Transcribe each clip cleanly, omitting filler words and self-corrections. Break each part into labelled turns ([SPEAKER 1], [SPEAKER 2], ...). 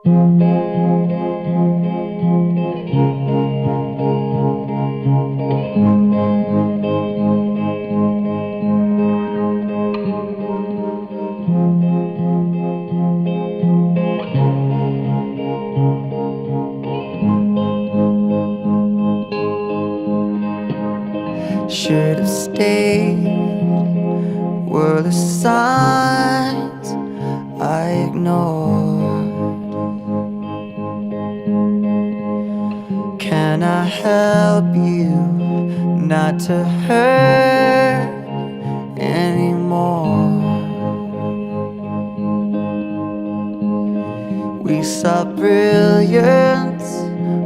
[SPEAKER 1] Should have stayed, were the signs I ignored. Can I help you not to hurt anymore? We saw brilliance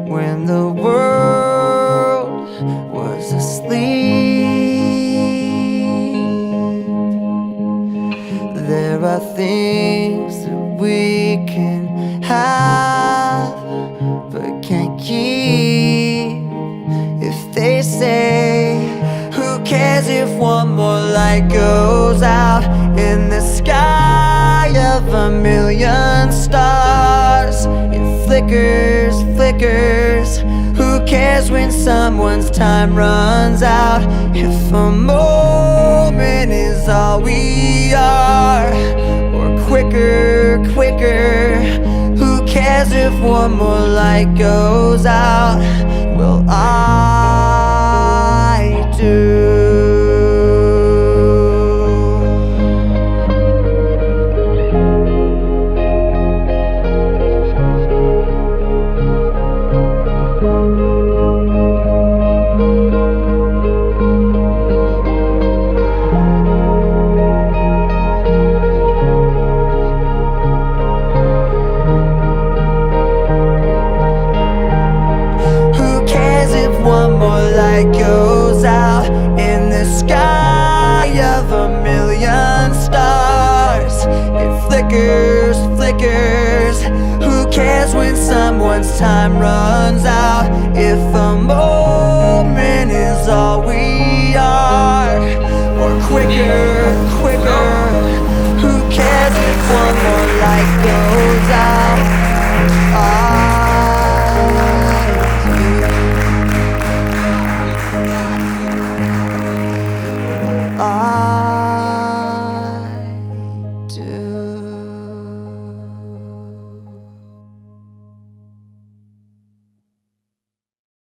[SPEAKER 1] when the world was asleep. There are things that we can have but can't keep. If they say, who cares if one more light goes out in the sky of a million stars? It flickers, flickers. Who cares when someone's time runs out? If a moment is all we are, or quicker, quicker. Who cares if one more light goes out? Well, I do. One more light goes out in the sky of a million stars. It flickers, flickers. Who cares when someone's time runs out? If a moment is all we are, or quicker, quicker. Who cares if one more light goes out?